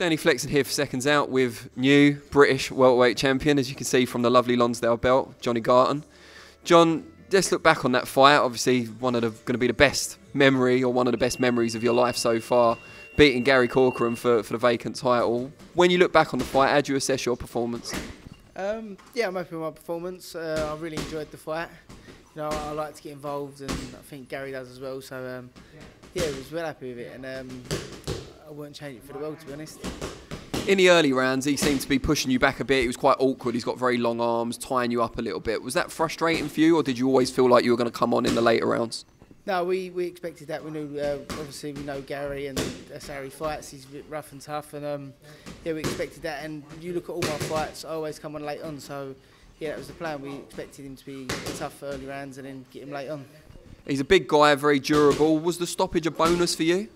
Danny Flexen here for Seconds Out with new British welterweight champion, as you can see from the lovely Lonsdale Belt, Johnny Garton. John, let's look back on that fight. Obviously, going to be the best memory, or one of the best memories of your life so far, beating Gary Corcoran for the vacant title. When you look back on the fight, how do you assess your performance? Yeah, I'm happy with my performance. I really enjoyed the fight. You know, I like to get involved, and I think Gary does as well. So yeah, I was well happy with it, and I wouldn't change it for the world, to be honest. In the early rounds, he seemed to be pushing you back a bit. He was quite awkward. He's got very long arms, tying you up a little bit. Was that frustrating for you, or did you always feel like you were going to come on in the later rounds? No, we expected that. We knew, obviously, we know Gary, and that's how he fights. He's a bit rough and tough, and yeah, we expected that. And you look at all my fights, I always come on late on. So yeah, that was the plan. We expected him to be tough for early rounds and then get him late on. He's a big guy, very durable. Was the stoppage a bonus for you?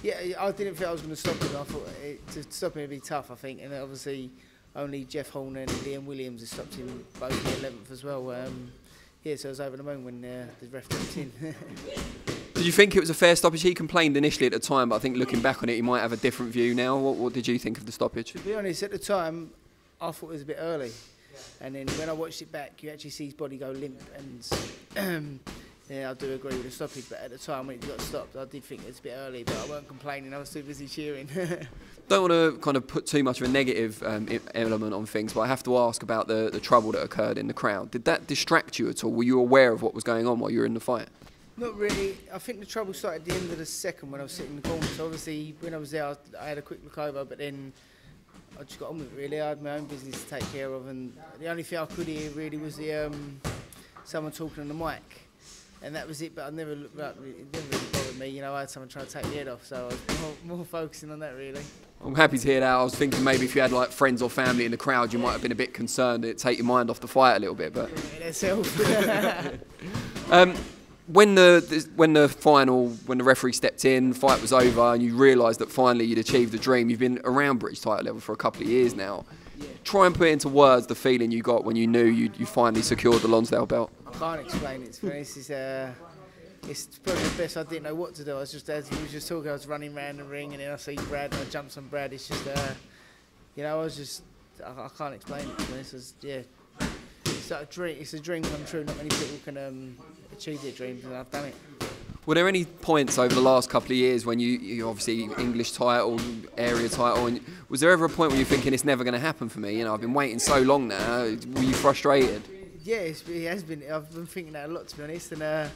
Yeah, I didn't think I was going to stop him. I thought to stop him would be tough, I think. And obviously, only Jeff Horn and Liam Williams have stopped him both in the 11th as well. Yeah, so I was over the moon when the ref jumped in. Did you think it was a fair stoppage? He complained initially at the time, but I think looking back on it, he might have a different view now. What did you think of the stoppage? To be honest, at the time, I thought it was a bit early. And then when I watched it back, you actually see his body go limp. And yeah, I do agree with the stoppage, but at the time when it got stopped, I did think it was a bit early, but I weren't complaining. I was too busy cheering. Don't want to kind of put too much of a negative element on things, but I have to ask about the trouble that occurred in the crowd. Did that distract you at all? Were you aware of what was going on while you were in the fight? Not really. I think the trouble started at the end of the second when I was sitting in the corner. So obviously, when I was there, I had a quick look over, but then I just got on with it, really. I had my own business to take care of, and the only thing I could hear really was someone talking on the mic. And that was it, but I never looked up. It didn't really bother me. You know, I had someone trying to take my head off, so I was more focusing on that, really. I'm happy to hear that. I was thinking maybe if you had like friends or family in the crowd, you might have been a bit concerned. It'd take your mind off the fight a little bit, but. When the referee stepped in, the fight was over, and you realised that finally you'd achieved the dream. You've been around British title level for a couple of years now. Yeah. Try and put into words the feeling you got when you knew you finally secured the Lonsdale Belt. I can't explain it, to be honest. It's probably the best. I didn't know what to do. I was just, as we were just talking, I was running around the ring, and then I see Brad, and I jumped on Brad. It's just, you know, I can't explain it, to be honest. Yeah, it's like a dream. It's a dream come true. Not many people can achieve their dreams, and I've done it. Were there any points over the last couple of years when you obviously English title, area title, and was there ever a point where you're thinking it's never going to happen for me? You know, I've been waiting so long now. Were you frustrated? Yeah, it has been. I've been thinking that a lot, to be honest. And I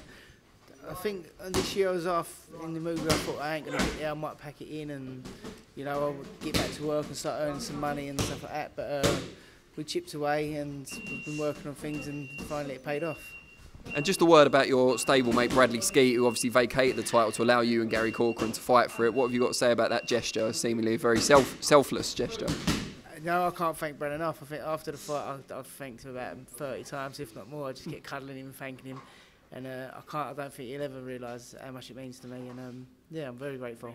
think this year I was off in the mood where I thought I ain't going to get there. I might pack it in and, you know, I'll get back to work and start earning some money and stuff like that. But we chipped away and we've been working on things, and finally it paid off. And just a word about your stablemate Bradley Skeet, who obviously vacated the title to allow you and Gary Corcoran to fight for it. What have you got to say about that gesture, seemingly a very selfless gesture? No, I can't thank Brad enough. I think after the fight, I've thanked him about 30 times, if not more. I just get cuddling him and thanking him, and I don't think he'll ever realise how much it means to me. And yeah, I'm very grateful.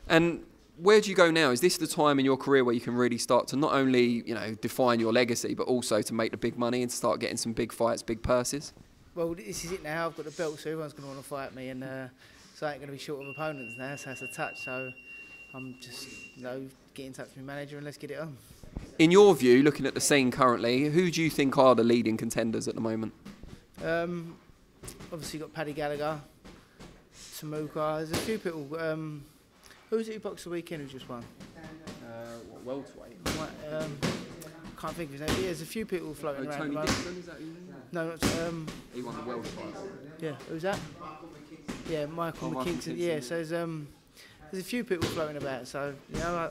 And where do you go now? Is this the time in your career where you can really start to not only, you know, define your legacy, but also to make the big money and start getting some big fights, big purses? Well, this is it now. I've got the belt, so everyone's going to want to fight me, and so I ain't going to be short of opponents now. So that's a touch. So I'm just, you know, get in touch with my manager and let's get it on. In your view, looking at the scene currently, who do you think are the leading contenders at the moment? Obviously got Paddy Gallagher, Samuka. There's a few people. Who's it who boxed the weekend who just won? Welterweight. Can't think of his name. Yeah, there's a few people floating around. Tony Dixon, is that his name? No, not. He won the Welsh title. Yeah, who's that? Yeah, Michael McKinson. Yeah, so there's a few people floating about. So you know,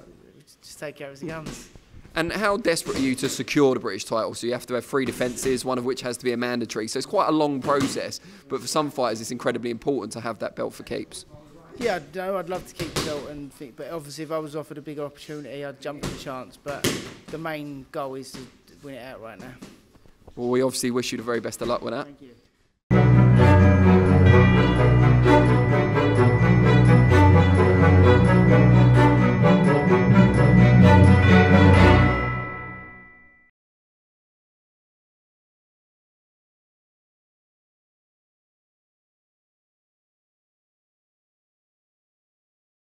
just take care as he comes. And how desperate are you to secure the British title? So you have to have 3 defences, one of which has to be a mandatory. So it's quite a long process, but for some fighters it's incredibly important to have that belt for keeps. Yeah, I'd love to keep the belt, but obviously if I was offered a bigger opportunity, I'd jump at the chance. But the main goal is to win it out right now. Well, we obviously wish you the very best of luck with that. Thank you.